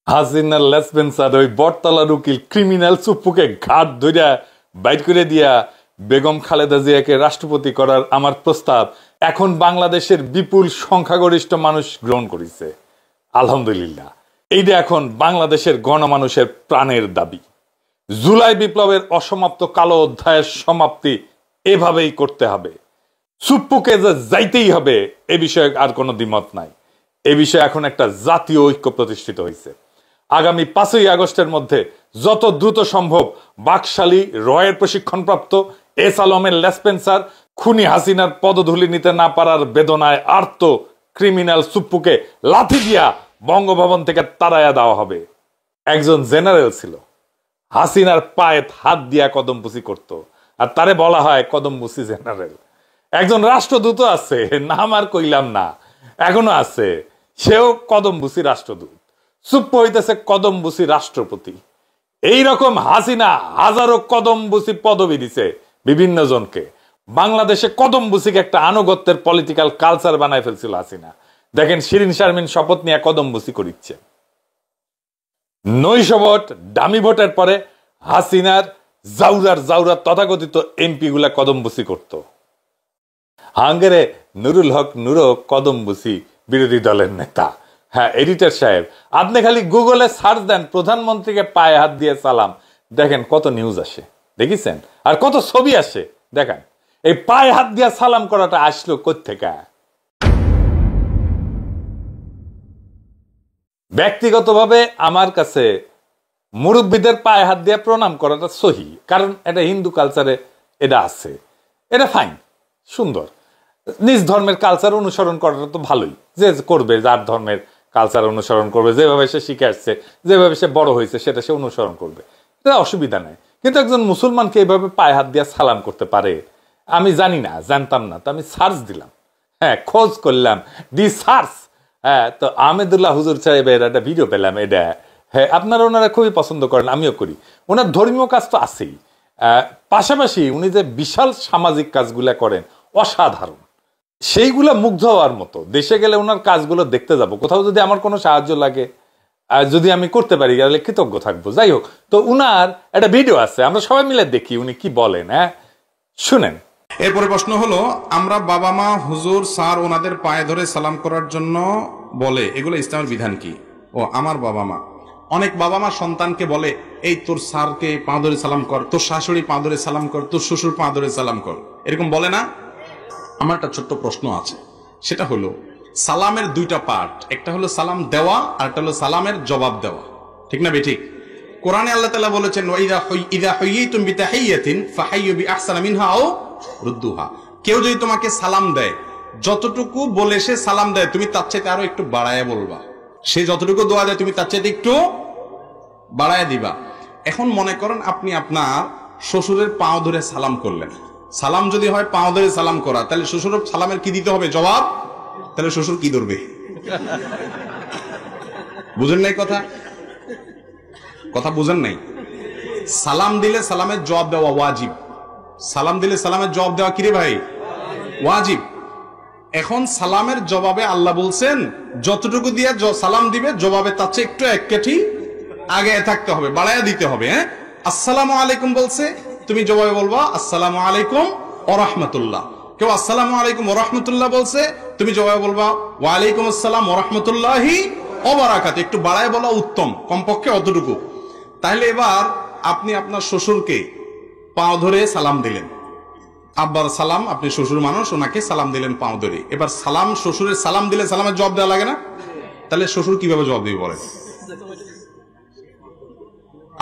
হাসিনার লেসপেন্সার ওই বটতলার উকিল ক্রিমিনাল চুপ্পুকে ঘাট ধইরা বাইর করে দিয়া বেগম খালেদা জিয়াকে রাষ্ট্রপতি করার আমার প্রস্তাব এখন বাংলাদেশের বিপুল সংখ্যাগরিষ্ঠ মানুষ গ্রহণ করেছে। আলহামদুলিল্লাহ, এইটা এখন বাংলাদেশের গণমানুষের প্রাণের দাবি। জুলাই বিপ্লবের অসমাপ্ত কালো অধ্যায়ের সমাপ্তি এভাবেই করতে হবে। চুপ্পুকে যে যাইতেই হবে এ বিষয়ে আর কোনো দ্বিমত নাই। এ বিষয়ে এখন একটা জাতীয় ঐক্য প্রতিষ্ঠিত হয়েছে। আগামী 5ই আগস্টের মধ্যে যত দ্রুত সম্ভব বাকশালী রয়ের প্রশিক্ষণপ্রাপ্ত এস আলমের লেসপেন্সার খুনি হাসিনার পদধূলি নিতে না পারার বেদনায় আর্ত ক্রিমিনাল চুপ্পুকে লাথি দিয়া বঙ্গভবন থেকে তাড়াইয়া দেওয়া হবে। একজন জেনারেল ছিল, হাসিনার পায়ে হাত দিয়া কদমবুসি করত, আর তারে বলা হয় কদমবুসি জেনারেল। একজন রাষ্ট্রদূত আছে, নাম আর কইলাম না, এখনো আছে, সেও কদমবুসি রাষ্ট্রদূত। চুপ্পু হইতেছে কদমবুসি রাষ্ট্রপতি। এইরকম হাসিনা হাজারো কদমবুসি পদবি দিছে বিভিন্ন জনকে। বাংলাদেশে কদমবুসিকে একটা আনুগত্যের পলিটিক্যাল কালচার বানায় ফেলছিল হাসিনা। দেখেন শিরিন শারমিন শপথ নিয়ে কদমবুসি করিচ্ছে। নৈশ ভোট, দামি ভোটের পরে হাসিনার জাউরার তথাকথিত এমপি গুলা কদমবুসি করত। হাঙ্গেরে নুরুল হক নুরো কদমবুসি বিরোধী দলের নেতা। হ্যাঁ, এডিটর সাহেব, আপনি খালি গুগলে সার্চ দেন প্রধানমন্ত্রীকে পায়ে হাত দিয়ে সালাম, দেখেন কত নিউজ আসে, দেখেছেন? আর কত ছবি আসে দেখেন। এই পায়ে হাত দিয়ে সালাম করাটা আসলো কোত্থেকে? ব্যক্তিগতভাবে আমার কাছে মুরব্বীদের পায়ে হাত দিয়ে প্রণাম করাটা সহি, কারণ এটা হিন্দু কালচারে এটা আছে, এটা ফাইন, সুন্দর। নিজ ধর্মের কালচার অনুসরণ করাটা তো ভালোই, যে করবে, যার ধর্মের কালচার অনুসরণ করবে, যেভাবে সে শিখে আসছে, যেভাবে সে বড় হয়েছে সেটা সে অনুসরণ করবে, এটা অসুবিধা নেই। কিন্তু একজন মুসলমানকে এইভাবে পায়ে হাত দিয়ে সালাম করতে পারে? আমি জানি না, জানতাম না, তো আমি সার্চ দিলাম, হ্যাঁ, খোঁজ করলাম, দি সার্চ। হ্যাঁ, তো আহমেদুল্লাহ হুজুর সাহেবের একটা ভিডিও পেলাম, এটা হ্যাঁ আপনারা ওনারা খুবই পছন্দ করেন, আমিও করি। ওনার ধর্মীয় কাজ তো আছেই, পাশাপাশি উনি যে বিশাল সামাজিক কাজগুলা করেন অসাধারণ, সেইগুলা মুগ্ধ হওয়ার মতো। দেশে গেলে ওনার কাজগুলো দেখতে যাব, কোথাও যদি আমার কোনো সাহায্য লাগে, যদি আমি করতে পারি তাহলে কৃতজ্ঞ থাকবো। যাই হোক, তো উনার একটা ভিডিও আছে, আমরা সবাই মিলে দেখি উনি কি বলেন। হ্যাঁ, শুনেন। এরপরে প্রশ্ন হলো, আমরা বাবা মা, হুজুর, স্যার ওনাদের পায়ে ধরে সালাম করার জন্য বলে, এগুলো ইসলামের বিধান কি? ও আমার বাবা মা, অনেক বাবা মা সন্তানকে বলে, এই তোর স্যারকে পা ধরে সালাম কর, তোর শাশুড়ি পা ধরে সালাম কর, তোর শ্বশুর পা ধরে সালাম কর, এরকম বলে না? আমার একটা ছোট্ট প্রশ্ন আছে, সেটা হলো সালামের দুইটা পার্ট, একটা হলো সালাম দেওয়া আর একটা হলো সালামের জবাব দেওয়া, ঠিক না বেঠিক? কোরআনে আল্লাহ তাআলা বলেছেন, ইযা হুয়িতুম বিতাহিয়াতিন ফাহাইয়ু বিআহসানা মিনহা আও রুদ্দুহা। কেউ যদি তোমাকে সালাম দেয়, যতটুকু বলে সে সালাম দেয়, তুমি তার চাইতে আরো একটু বাড়ায় বলবা। সে যতটুকু দোয়া দেয়, তুমি তার চাইতে একটু বাড়ায় দিবা। এখন মনে করেন আপনি আপনার শ্বশুরের পাও ধরে সালাম করলেন। সালাম যদি হয় পাও ধরে সালাম করা, তাহলে শ্বশুর সালামের কি দিতে হবে? জবাব। তাহলে শ্বশুর কি ধরবে? বুঝেন নাই কথা? কথা বুঝেন নাই? সালাম দিলে সালামের জবাব দেওয়া ওয়াজিব। সালাম দিলে সালামের জবাব দেওয়া কিরে ভাই? ওয়াজিব। এখন সালামের জবাবে আল্লাহ বলছেন, যতটুকু দিয়ে সালাম দিবে জবাবে তার চেয়ে একটু এক কাঠি আগে থাকতে হবে, বাড়াইয়া দিতে হবে। হ্যাঁ, আসসালামু আলাইকুম বলছে, তুমি জবাবে বলবা আসসালামু আলাইকুম ওয়া রাহমাতুল্লাহ। কেউ আসসালামু আলাইকুম ওয়া রাহমাতুল্লাহ বলছে, তুমি জবাবে বলবা ওয়া আলাইকুম আসসালাম ওয়া রাহমাতুল্লাহি ওয়া বারাকাতুহু। একটু বাড়ায় বলা উত্তম, কমপক্ষে অতটুকু। তাহলে এবার আপনি আপনার শ্বশুরকে পাও ধরে সালাম দিলেন, আব্বার সালাম, আপনি শ্বশুর মানুষ, ওনাকে সালাম দিলেন পাও ধরে। এবার সালাম, শ্বশুরের সালাম দিলে সালামের জবাব দেওয়া লাগে না? তাহলে শ্বশুর কিভাবে জবাব দিবে বলেন?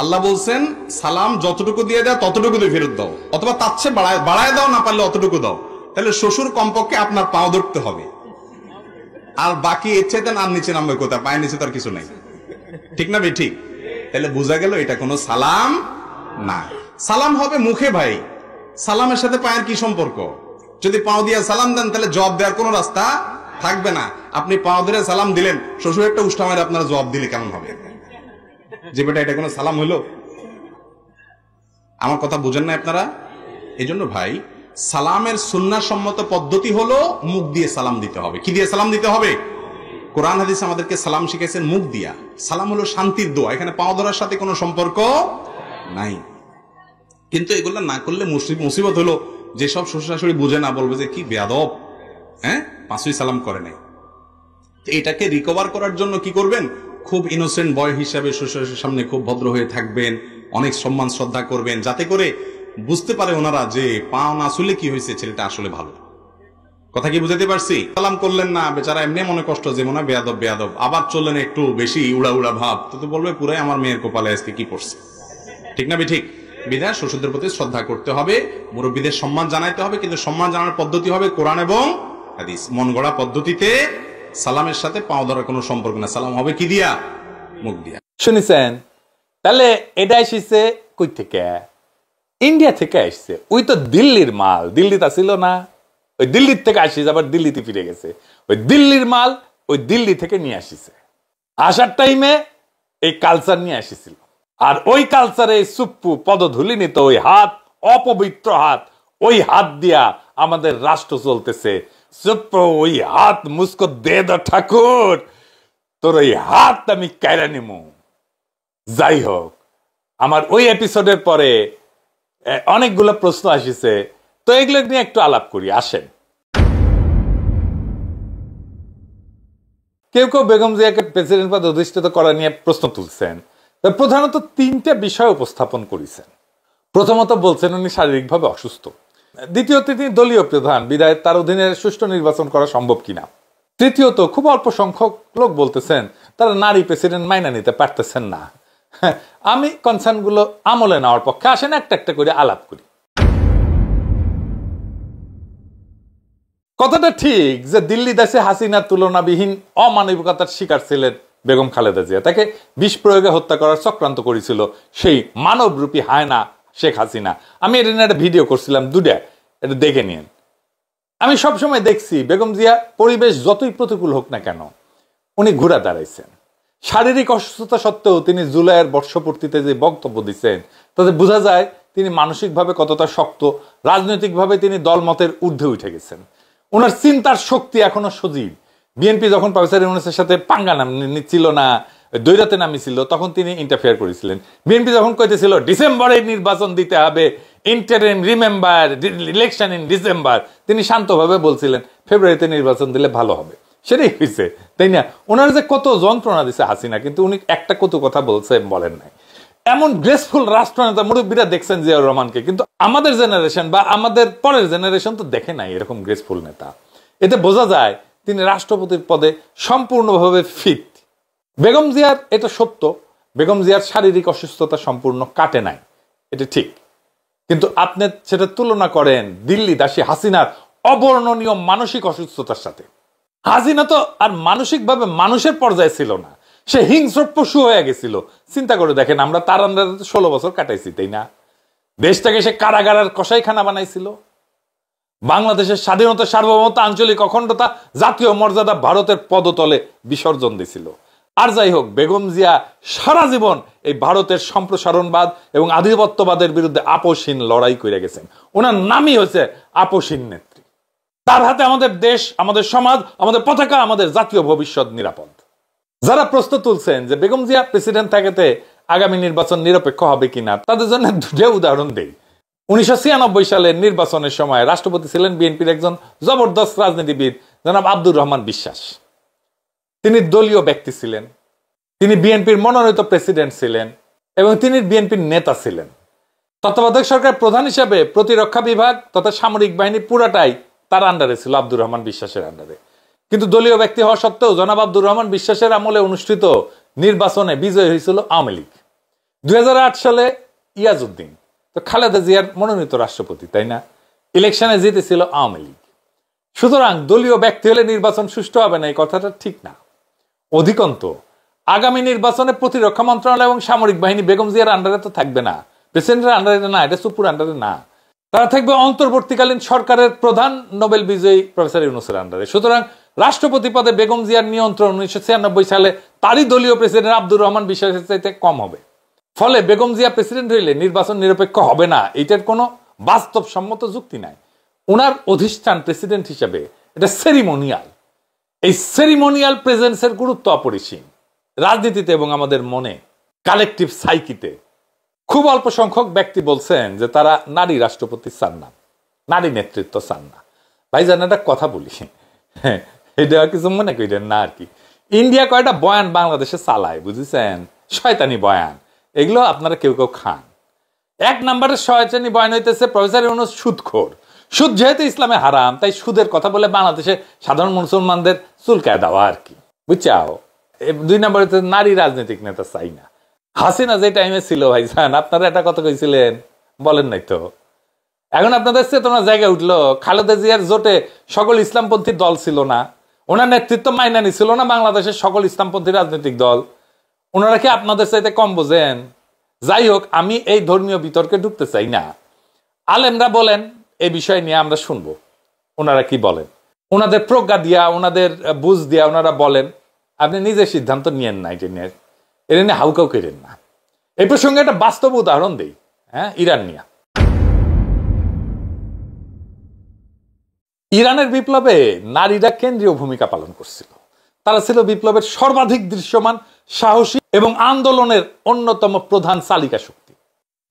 আল্লাহ বলছেন সালাম যতটুকু দিয়ে দাও ততটুকু দিয়ে ফেরত দাও, অথবা তার চেয়ে বাড়ায় দাও, না পারলে অতটুকু দাও। তাহলে শ্বশুর কমপক্ষে আপনার পাও ধরতে হবে, আর বাকি এর চাইতে আর নিচে নামবে কোথায়? পায়ের নিচে তার কিছু নাই, ঠিক না ভাই? ঠিক। তাহলে বোঝা গেল এটা কোনো সালাম না। সালাম হবে মুখে ভাই, সালামের সাথে পায়ের কি সম্পর্ক? যদি পাও দিয়ে সালাম দেন তাহলে জবাব দেওয়ার কোনো রাস্তা থাকবে না। আপনি পাও ধরে সালাম দিলেন, শ্বশুর একটা উষ্টা মারে আপনারা জবাব দিলে কেমন হবে? যে বেটা এটা কোনো সালাম হইলো? আমার কথা বুঝেন না আপনারা? এই জন্য ভাই, সালামের সুন্নাহ সম্মত পদ্ধতি হলো মুখ দিয়ে সালাম দিতে হবে। কি দিয়ে সালাম দিতে হবে? কোরআন হাদিস আমাদেরকে সালাম শিখাইছেন মুখ দিয়া। সালাম হলো শান্তির দোয়া, এখানে পাও ধরার সাথে কোনো সম্পর্ক নাই। কিন্তু এগুলো না করলে মুসিবত হলো যেসব শ্বশুর শাশুড়ি বুঝে না, বলবে যে কি বেয়াদব, হ্যাঁ পাঁচই সালাম করে নাই। এটাকে রিকভার করার জন্য কি করবেন, খুব ইনোসেন্ট বয় হিসাবে শ্বশুরের সামনে খুব ভদ্র হয়ে থাকবেন, অনেক সম্মান শ্রদ্ধা করবেন, যাতে করে বুঝতে পারে ওনারা যে পাও না আসলে কি হয়েছে, ছেলেটা আসলে ভালো। কথা কি বুঝাতে পারছি? সালাম করলেন না, বেচারা এমনি মনে কষ্ট যে মনে বেয়াদব বেয়াদব, আবার চললেন একটু বেশি উড়া উড়া ভাব, তো বলবে পুরাই আমার মেয়ের কপালে আজকে কি পড়ছে। ঠিক না ঠিক? বিধায় শ্বশুরদের প্রতি শ্রদ্ধা করতে হবে, মুরব্বীদের সম্মান জানাইতে হবে, কিন্তু সম্মান জানানোর পদ্ধতি হবে কোরআন এবং হাদিস। মন গড়া পদ্ধতিতে সালামের সাথে পাও ধরার কোনো সম্পর্ক না। সালাম হবে কি দিয়া? মুখ দিয়া। শুনেছেন? তাহলে এটা এসেছে কই থেকে? ইন্ডিয়া থেকে আসছে। ওই তো দিল্লির মাল, দিল্লিতে ছিল না, ওই দিল্লির থেকে আসিস, আবার দিল্লিতে ফিরে গেছে। ওই দিল্লির মাল ওই দিল্লি থেকে নিয়ে আসিছে। আসার টাইমে এই কালচার নিয়ে আসিছিল, আর ওই কালচারে সুপ্পু পদধূলি নিত, ওই হাত অপবিত্র হাত, ওই হাত দিয়া আমাদের রাষ্ট্র চলতেছে। সুপ্পু ওই হাত মুস্কো দে দো ঠাকুর, তোর ওই হাত আমি কায়রা নিমু। যাই হোক, আমার ওই এপিসোডের পরে অনেকগুলো প্রশ্ন আসিছে, তো এগুলো নিয়ে একটু আলাপ করি, আসেন। কেউ কেউ বেগম জিয়াকে প্রেসিডেন্ট পদে অধিষ্ঠিত করা নিয়ে প্রশ্ন তুলছেন। প্রধানত তিনটা বিষয় উপস্থাপন করেছেন। প্রথমত বলছেন উনি শারীরিকভাবে অসুস্থ। দ্বিতীয়ত তিনি দলীয় প্রধান, বিধায় তার অধীনে সুষ্ঠু নির্বাচন করা সম্ভব কিনা। তৃতীয়ত খুব অল্প সংখ্যক লোক বলতেছেন তারা নারী প্রেসিডেন্ট মাইনা নিতে পারতেছেন না। আমি কনসার্নগুলো আমলে নেওয়ার পক্ষে, আসেন একটা একটা করে আলাপ করি। কথাটা ঠিক যে দিল্লি দেশে হাসিনার তুলনাবিহীন অমানবিকতার শিকার ছিলেন বেগম খালেদা জিয়া। তাকে বিষ প্রয়োগে হত্যা করার চক্রান্ত করেছিল সেই মানবরূপী হায়না শেখ হাসিনা। আমি এটা নিয়ে একটা ভিডিও করছিলাম, দুটা, এটা দেখে নিন। আমি সবসময় দেখছি বেগম জিয়া পরিবেশ যতই প্রতিকূল হোক না কেন উনি ঘুরে দাঁড়াইছেন। শারীরিক অসুস্থতা সত্ত্বেও তিনি জুলাইয়ের বর্ষপূর্তিতে যে বক্তব্য দিচ্ছেন তাতে বোঝা যায় তিনি মানসিকভাবে কতটা শক্ত, রাজনৈতিকভাবে তিনি দলমতের ঊর্ধ্বে উঠে গেছেন। ওনার চিন্তার শক্তি এখনো সজীব। বিএনপি যখন প্রফেসর ইউনূসের সাথে পাঙ্গা নিচ্ছিল না, দৈরাতে নামিছিল, তখন তিনি ইন্টারফেয়ার করেছিলেন। বিএনপি যখন কইতেছিল ডিসেম্বরে নির্বাচন দিতে হবে, interim remember election in December, তিনি শান্তভাবে বলছিলেন ফেব্রুয়ারিতে নির্বাচন দিলে ভালো হবে। সেটাই হয়েছে, তাই না? ওনার যে কত যন্ত্রণা দিছে হাসিনা, কিন্তু উনি একটা কত কথা বলেন নাই। এমন গ্রেসফুল রাষ্ট্রনেতা মুরব্বীরা দেখছেন জিয়াউর রহমানকে, কিন্তু আমাদের জেনারেশন বা আমাদের পরের জেনারেশন তো দেখে নাই এরকম গ্রেসফুল নেতা। এতে বোঝা যায় তিনি রাষ্ট্রপতির পদে সম্পূর্ণভাবে ফিট। বেগম জিয়ার, এটা সত্য, বেগম জিয়ার শারীরিক অসুস্থতা সম্পূর্ণ কাটে নাই, এটা ঠিক। কিন্তু আপনি সেটা তুলনা করেন দিল্লি দাসী হাসিনার অবর্ণনীয় মানসিক অসুস্থতার সাথে। হাসিনা তো আর মানসিকভাবে মানুষের পর্যায়ে ছিল না, সে হিংস্র পশু হয়ে গেছিল। চিন্তা করে দেখেন, আমরা তার আন্ডারে 16 বছর কাটাইছি, তাই না? দেশটাকে সে কারাগারের কসাইখানা বানাইছিল। বাংলাদেশের স্বাধীনতা, সার্বভৌমত্ব, আঞ্চলিক অখণ্ডতা, জাতীয় মর্যাদা ভারতের পদতলে বিসর্জন দিছিল। আর যাই হোক, বেগম জিয়া সারা জীবন এই ভারতের সম্প্রসারণবাদ এবং আধিপত্যবাদের বিরুদ্ধে আপোষহীন লড়াই করে গেছেন। ওনার নামই হচ্ছে আপোষহীন নেত্রী। তার হাতে আমাদের দেশ, আমাদের সমাজ, আমাদের পতাকা, আমাদের জাতীয় ভবিষ্যৎ নিরাপদ। যারা প্রশ্ন তুলছেন যে বেগম জিয়া প্রেসিডেন্ট থাকাতে আগামী নির্বাচন নিরপেক্ষ হবে কিনা, তাদের জন্য দুটো উদাহরণ দেই। 1996 সালের নির্বাচনের সময় রাষ্ট্রপতি ছিলেন বিএনপির একজন জবরদস্ত রাজনীতিবিদ, জনাব আব্দুর রহমান বিশ্বাস। তিনি দলীয় ব্যক্তি ছিলেন, তিনি বিএনপির মনোনীত প্রেসিডেন্ট ছিলেন এবং তিনি বিএনপির নেতা ছিলেন। তত্ত্বাবধায়ক সরকার প্রধান হিসেবে প্রতিরক্ষা বিভাগ তথা সামরিক বাহিনী পুরাটাই তার আন্ডারে ছিল, আব্দুর রহমান বিশ্বাসের আন্ডারে। কিন্তু দলীয় ব্যক্তি হওয়া সত্ত্বেও জনাব আব্দুর রহমান বিশ্বাসের আমলে অনুষ্ঠিত নির্বাচনে বিজয় হয়েছিল আওয়ামী লীগ। 2008 সালে ইয়াজউদ্দিন, তো খালেদা জিয়ার মনোনীত রাষ্ট্রপতি, তাই না? ইলেকশনে জিতেছিল আওয়ামী লীগ। সুতরাং দলীয় ব্যক্তি হলে নির্বাচন সুষ্ঠু হবে না, এই কথাটা ঠিক না। অধিকন্ত আগামী নির্বাচনে প্রতিরক্ষা মন্ত্রণালয় এবং সামরিক বাহিনী বেগম জিয়ার আন্ডারে তো থাকবে না, প্রেসিডেন্টের আন্ডারে না, এটা সুপুর আন্ডারে না। তারা থাকবে অন্তর্বর্তীকালীন সরকারের প্রধান নোবেল বিজয়ী প্রফেসর ইউনূসের আন্ডারে। সুতরাং রাষ্ট্রপতি পদে বেগম জিয়ার নিয়ন্ত্রণ 1996 সালে তারই দলীয় প্রেসিডেন্ট আব্দুর রহমান বিশ্বাসের চাইতে কম হবে। ফলে বেগম জিয়া প্রেসিডেন্ট হইলে নির্বাচন নিরপেক্ষ হবে না, এটার কোনো বাস্তবসম্মত যুক্তি নাই। ওনার অধিষ্ঠান প্রেসিডেন্ট হিসেবে এটা সেরিমোনিয়াল। এই সেরিমোনিয়াল প্রেজেন্সের গুরুত্ব অপরিসীম রাজনীতিতে এবং আমাদের মনে, কালেকটিভ সাইকিতে। খুব অল্প সংখ্যক ব্যক্তি বলছেন যে তারা নারী রাষ্ট্রপতি চান না, নারী নেতৃত্ব চান না। ভাইজান একটা কথা বলি, এটা কিছু মনে করেন না আর কি। ইন্ডিয়া কয়টা বয়ান বাংলাদেশে চালায় বুঝেছেন, শয়তানি বয়ান, এগুলো আপনারা কেউ কেউ খান। এক নম্বরের শয়তানি বয়ান হইতেছে প্রফেসর ইউনূস সুদখোর। সুদ যেহেতু ইসলামে হারাম, তাই সুদের কথা বলে বাংলাদেশে সাধারণ মুসলমানদের চুলকায় দেওয়া আর কি, বুঝছাও। দুই নম্বরে নারী রাজনৈতিক নেতা চাই না। হাসিনা যে টাইমে ছিল ভাইজান, আপনারা একটা কথা কইছিলেন, বলেন নাই তো। এখন আপনাদের চেতনার জায়গায় উঠলো, খালেদা জিয়ার জোটে সকল ইসলামপন্থী দল ছিল না, ওনার নেতৃত্ব মাইনা নিছিল না বাংলাদেশের সকল ইসলামপন্থী রাজনৈতিক দল। ওনারা কি আপনাদের চাইতে কম বোঝেন? যাই হোক, আমি এই ধর্মীয় বিতর্কে ঢুকতে চাই না। আলেমরা বলেন, এই বিষয় নিয়ে আমরা শুনবো ওনারা কি বলেন। ওনাদের প্রজ্ঞা দিয়া, ওনাদের বুঝ দিয়া ওনারা বলেন, আপনি নিজে সিদ্ধান্ত নিয়েন না, এটা নিয়ে হাউকাউ করেন না। এই প্রসঙ্গে একটা বাস্তব উদাহরণ দেই, ইরান নিয়ে। ইরানের বিপ্লবে নারীরা কেন্দ্রীয় ভূমিকা পালন করছিল। তারা ছিল বিপ্লবের সর্বাধিক দৃশ্যমান, সাহসী এবং আন্দোলনের অন্যতম প্রধান চালিকা শক্তি।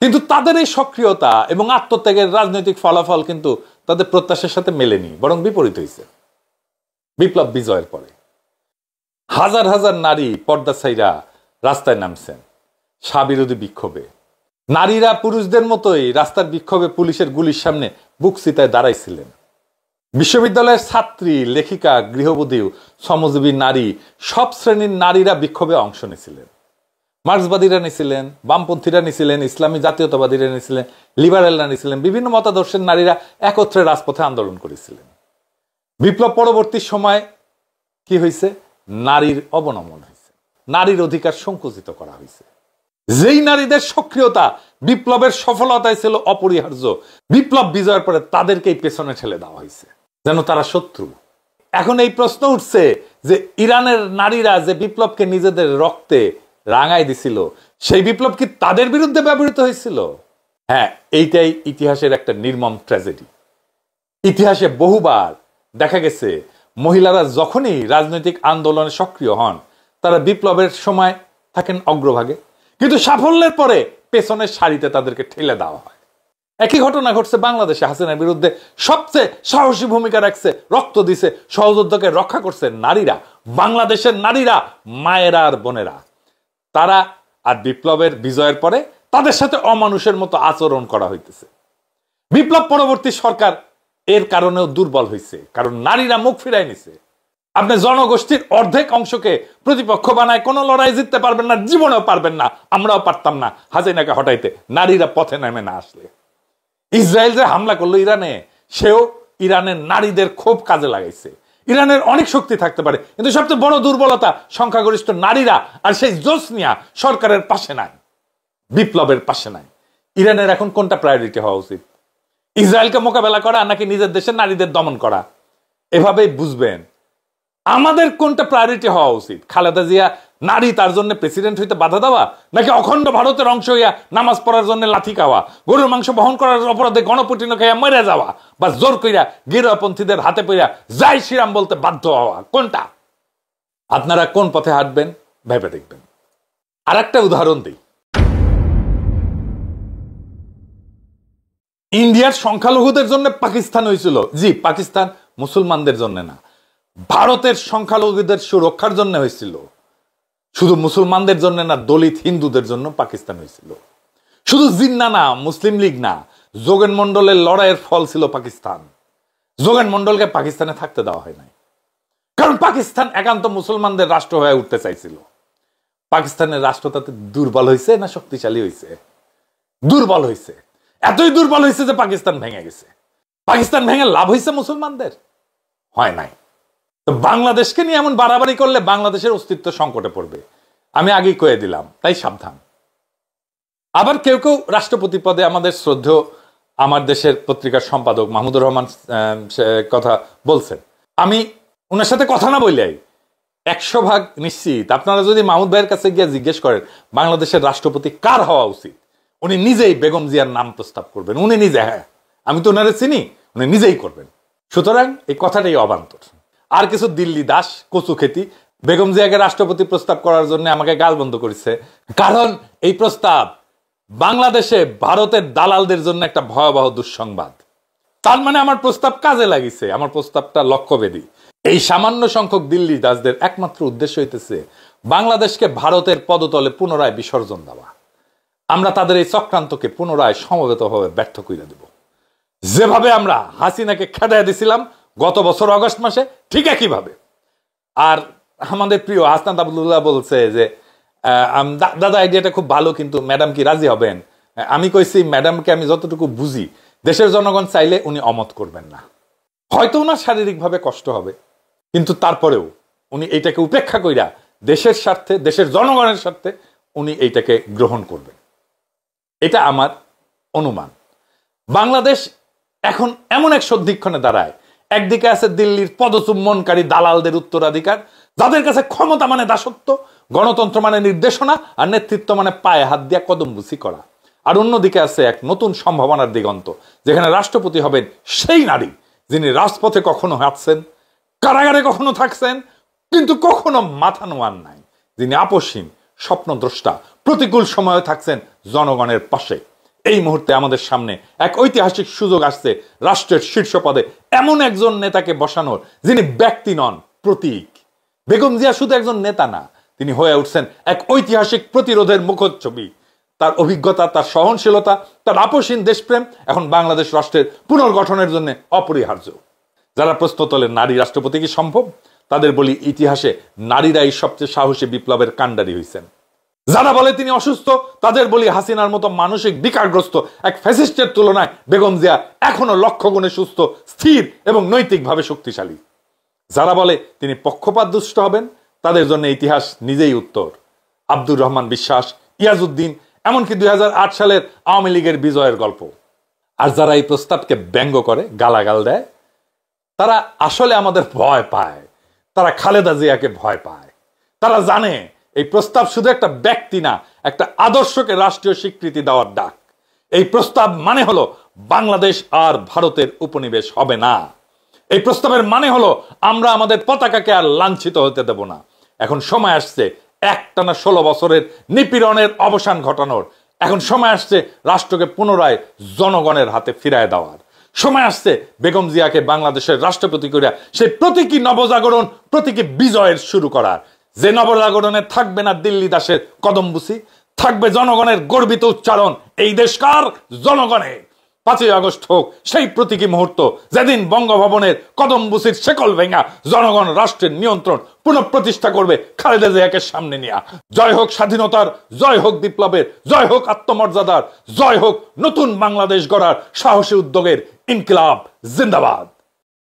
কিন্তু তাদের এই সক্রিয়তা এবং আত্মত্যাগের রাজনৈতিক ফলাফল কিন্তু তাদের প্রত্যাশার সাথে মেলেনি, বরং বিপরীত হয়েছে। বিপ্লব বিজয়ের পরে হাজার হাজার নারী পর্দা ছাইরা রাস্তায় নামছেন স্বাবিরোধী বিক্ষোভে। নারীরা পুরুষদের মতোই রাস্তার বিক্ষোভে পুলিশের গুলির সামনে বুক চিতায় দাঁড়াইছিলেন। বিশ্ববিদ্যালয়ের ছাত্রী, লেখিকা, গৃহবধূ, শ্রমজীবী নারী, সব শ্রেণীর নারীরা বিক্ষোভে অংশ নিয়েছিলেন। মার্ক্সবাদীরা নিয়েছিলেন, বামপন্থীরা নিয়েছিলেন, ইসলামী জাতীয়তাবাদীরা নিয়েছিলেন, লিবারেলরা নিয়েছিলেন, বিভিন্ন মতাদর্শের নারীরা একত্রে রাজপথে আন্দোলন করেছিলেন। বিপ্লব পরবর্তী সময় কি হয়েছে? নারীর অবনমন হয়েছে, নারীর অধিকার সংকুচিত করা হয়েছে। যেই নারীদের সক্রিয়তা বিপ্লবের সফলতায় ছিল অপরিহার্য, বিপ্লব বিজয়ের পরে তাদেরকেই পেছনে ঠেলে দেওয়া হয়েছে, যেন তারা শত্রু। এখন এই প্রশ্ন উঠছে যে ইরানের নারীরা যে বিপ্লবকে নিজেদের রক্তে রাঙাই দিছিল, সেই বিপ্লব কি তাদের বিরুদ্ধে ব্যবহৃত হয়েছিল? হ্যাঁ, এইটাই ইতিহাসের একটা নির্মম ট্র্যাজেডি। ইতিহাসে বহুবার দেখা গেছে মহিলারা যখনই রাজনৈতিক আন্দোলনে সক্রিয় হন, তারা বিপ্লবের সময় থাকেন অগ্রভাগে, কিন্তু সাফল্যের পরে পেছনের সারিতে তাদেরকে ঠেলে দেওয়া হয়। একই ঘটনা ঘটছে বাংলাদেশে। হাসিনার বিরুদ্ধে সবচেয়ে সাহসী ভূমিকা রাখছে, রক্ত দিছে, সহযোদ্ধাকে রক্ষা করছে নারীরা, বাংলাদেশের নারীরা, মায়েরা আর বোনেরা। তারা আর বিপ্লবের বিজয়ের পরে তাদের সাথে অমানুষের মতো আচরণ করা হইতেছে। বিপ্লব পরবর্তী সরকার এর কারণেও দুর্বল হয়েছে, কারণ নারীরা মুখ ফিরাই নিছে। আপনি জনগোষ্ঠীর অর্ধেক অংশকে প্রতিপক্ষ বানায় কোনো লড়াই জিততে পারবেন না, জীবনেও পারবেন না। আমরাও পারতাম না হাসিনাকে হটাইতে, নারীরা পথে নেমে না আসলে। ইসরায়েল যে হামলা করলো ইরানে, সেও ইরানের নারীদের খুব কাজে লাগাইছে। ইরানের অনেক শক্তি থাকতে পারে, কিন্তু সবচেয়ে বড় দুর্বলতা সংখ্যাগরিষ্ঠ নারীরা, আর সেই জোশ নিয়া সরকারের পাশে নাই, বিপ্লবের পাশে নাই। ইরানের এখন কোনটা প্রায়োরিটি হওয়া উচিত? ইসরায়েলকে মোকাবেলা করা নাকি নিজের দেশের নারীদের দমন করা? এভাবেই বুঝবেন আমাদের কোনটা প্রায়োরিটি হওয়া উচিত। খালেদা জিয়া নারী, তার জন্য প্রেসিডেন্ট হইতে বাধা দেওয়া, নাকি অখণ্ড ভারতের অংশ হইয়া নামাজ পড়ার জন্য লাথি খাওয়া, গরুর মাংস বহন করার অপরাধে গণপুটিন খাইয়া মরে যাওয়া, বা জোর কইরা গেরুয়াপন্থীদের হাতে পইরা জয় শ্রীরাম বলতে বাধ্য হওয়া? কোনটা? আপনারা কোন পথে হাঁটবেন ভেবে দেখবেন। আর একটা উদাহরণ দিই। ইন্ডিয়ার সংখ্যালঘুদের জন্য পাকিস্তান হয়েছিল। জি, পাকিস্তান মুসলমানদের জন্য না, ভারতের সংখ্যালঘুদের সুরক্ষার জন্য হয়েছিল। শুধু মুসলমানদের জন্য না, দলিত হিন্দুদের জন্য পাকিস্তান হয়েছিল। শুধু জিন্না না, মুসলিম লীগ না, যোগেন মন্ডলের লড়াইয়ের ফল ছিল পাকিস্তান। যোগেন মন্ডলকে পাকিস্তানে থাকতে দেওয়া হয় নাই, কারণ পাকিস্তান একান্ত মুসলমানদের রাষ্ট্র হয়ে উঠতে চাইছিল। পাকিস্তানের রাষ্ট্র তাতে দুর্বল হয়েছে না শক্তিশালী হয়েছে? দুর্বল হয়েছে। এতই দুর্বল হয়েছে যে পাকিস্তান ভেঙে গেছে। পাকিস্তান ভেঙে লাভ হয়েছে মুসলমানদের? হয় নাই। তো বাংলাদেশকে নিয়ে এমন বাড়াবাড়ি করলে বাংলাদেশের অস্তিত্ব সংকটে পড়বে, আমি আগেই কয়ে দিলাম, তাই সাবধান। আবার কেউ কেউ রাষ্ট্রপতি পদে, আমাদের শ্রদ্ধেয় আমার দেশের পত্রিকার সম্পাদক মাহমুদুর রহমান কথা বলছেন। আমি ওনার সাথে কথা না বললেই 100% নিশ্চিত, আপনারা যদি মাহমুদ ভাইয়ের কাছে গিয়ে জিজ্ঞেস করেন বাংলাদেশের রাষ্ট্রপতি কার হওয়া উচিত, উনি নিজেই বেগম জিয়ার নাম প্রস্তাব করবেন। উনি নিজে, হ্যাঁ, আমি তো ওনারে চিনি, উনি নিজেই করবেন। সুতরাং এই কথাটাই অবান্তর। আর কিছু দিল্লি দাস কচু খেতি বেগম জিয়াকে রাষ্ট্রপতি প্রস্তাব করার জন্য আমাকে গালবন্ধ করেছে, কারণ এই প্রস্তাব বাংলাদেশে ভারতের দালালদের জন্য একটা ভয়াবহ দুঃসংবাদ। তার মানে আমার প্রস্তাব কাজে লাগিছে, আমার প্রস্তাবটা লক্ষ্যভেদী। এই সামান্য সংখ্যক দিল্লি দাসদের একমাত্র উদ্দেশ্য হইতেছে বাংলাদেশকে ভারতের পদতলে পুনরায় বিসর্জন দেওয়া। আমরা তাদের এই চক্রান্তকে পুনরায় সমবেতভাবে ব্যর্থ করে দেব। যেভাবে আমরা হাসিনাকে খেদায় দিছিলাম গত বছর অগস্ট মাসে, ঠিক একইভাবে। আর আমাদের প্রিয় হাসনাত আবদুল্লাহ বলছে যে দাদা আইডিয়াটা খুব ভালো, কিন্তু ম্যাডাম কি রাজি হবেন? আমি কইছি ম্যাডামকে আমি যতটুকু বুঝি দেশের জনগণ চাইলে উনি অমত করবেন না। হয়তো ওনার শারীরিকভাবে কষ্ট হবে, কিন্তু তারপরেও উনি এইটাকে উপেক্ষা কইরা দেশের স্বার্থে, দেশের জনগণের স্বার্থে উনি এইটাকে গ্রহণ করবেন। এটা আমার অনুমান। বাংলাদেশ এখন এমন এক সন্ধিক্ষণে দাঁড়ায়, একদিকে আছে দিল্লির পদচুম্বনকারী দালালদের উত্তরাধিকার, যাদের কাছে ক্ষমতা মানে দাসত্ব, গণতন্ত্র মানে নির্দেশনা, আর নেতৃত্ব মানে পায়ে হাত দিয়া কদমবুসি করা। আর অন্যদিকে আছে এক নতুন সম্ভাবনার দিগন্ত, যেখানে রাষ্ট্রপতি হবেন সেই নারী যিনি রাজপথে কখনো হাঁটছেন, কারাগারে কখনো থাকছেন, কিন্তু কখনো মাথা নোয়ান নাই, যিনি আপসহীন, স্বপ্নদ্রষ্টা, প্রতিকূল সময়ে থাকছেন জনগণের পাশে। এই মুহূর্তে আমাদের সামনে এক ঐতিহাসিক সুযোগ আসছে রাষ্ট্রের শীর্ষ পদে এমন একজন নেতাকে বসানোর, যিনি ব্যক্তি নন, প্রতীক। বেগম জিয়া শুধু একজন নেতা না, তিনি হয়ে উঠছেন এক ঐতিহাসিক প্রতিরোধের মুখচ্ছবি। তার অভিজ্ঞতা, তার সহনশীলতা, তার আপসহীন দেশপ্রেম এখন বাংলাদেশ রাষ্ট্রের পুনর্গঠনের জন্য অপরিহার্য। যারা প্রশ্ন তোলেন নারী রাষ্ট্রপতি কি সম্ভব, তাদের বলি ইতিহাসে নারীরাই সবচেয়ে সাহসী বিপ্লবের কাণ্ডারি হয়েছেন। যারা বলে তিনি অসুস্থ, তাদের বলি হাসিনার মতো মানসিক বিকারগ্রস্ত এক ফ্যাসিস্টের তুলনায় বেগম জিয়া এখনো লক্ষ গুণে সুস্থ, স্থির এবং নৈতিকভাবে শক্তিশালী। যারা বলে তিনি পক্ষপাত দুষ্ট হবেন, তাদের জন্য ইতিহাস নিজেই উত্তর। আব্দুর রহমান বিশ্বাস, ইয়াজউদ্দিন, এমনকি 2008 সালের আওয়ামী লীগের বিজয়ের গল্প। আর যারা এই প্রস্তাবকে ব্যঙ্গ করে, গালাগাল দেয়, তারা আসলে আমাদের ভয় পায়। তারা খালেদা জিয়াকে ভয় পায়। তারা জানে এই প্রস্তাব শুধু একটা ব্যক্তি না, একটা আদর্শকে রাষ্ট্রীয় স্বীকৃতি দেওয়ার ডাক। এই প্রস্তাব মানে হলো বাংলাদেশ আর ভারতের উপনিবেশ হবে না। এই প্রস্তাবের মানে হলো আমরা আমাদের পতাকাকে আর লাঞ্ছিত হতে দেব না। এখন সময় আসছে একটানা 16 বছরের নিপীড়নের অবসান ঘটানোর। এখন সময় আসছে রাষ্ট্রকে পুনরায় জনগণের হাতে ফিরায় দেওয়ার। সময় আসছে বেগম জিয়াকে বাংলাদেশের রাষ্ট্রপতি করিয়া সেই প্রতীকী নবজাগরণ, প্রতীকী বিজয়ের শুরু করার। যে নবজাগরণে থাকবে না দিল্লি দাসের কদমবুসি, থাকবে জনগণের গর্বিত উচ্চারণ, এই দেশকার জনগণের। 5ই আগস্ট হোক সেই প্রতীকী মুহূর্ত, যেদিন বঙ্গভবনের কদমবুসির শেকল ভেঙা জনগণ রাষ্ট্রের নিয়ন্ত্রণ পুনঃপ্রতিষ্ঠা করবে খালেদা জিয়াকে সামনে নিয়ে। জয় হোক স্বাধীনতার, জয় হোক বিপ্লবের, জয় হোক আত্মমর্যাদার, জয় হোক নতুন বাংলাদেশ গড়ার সাহসী উদ্যোগের। ইনকিলাব জিন্দাবাদ।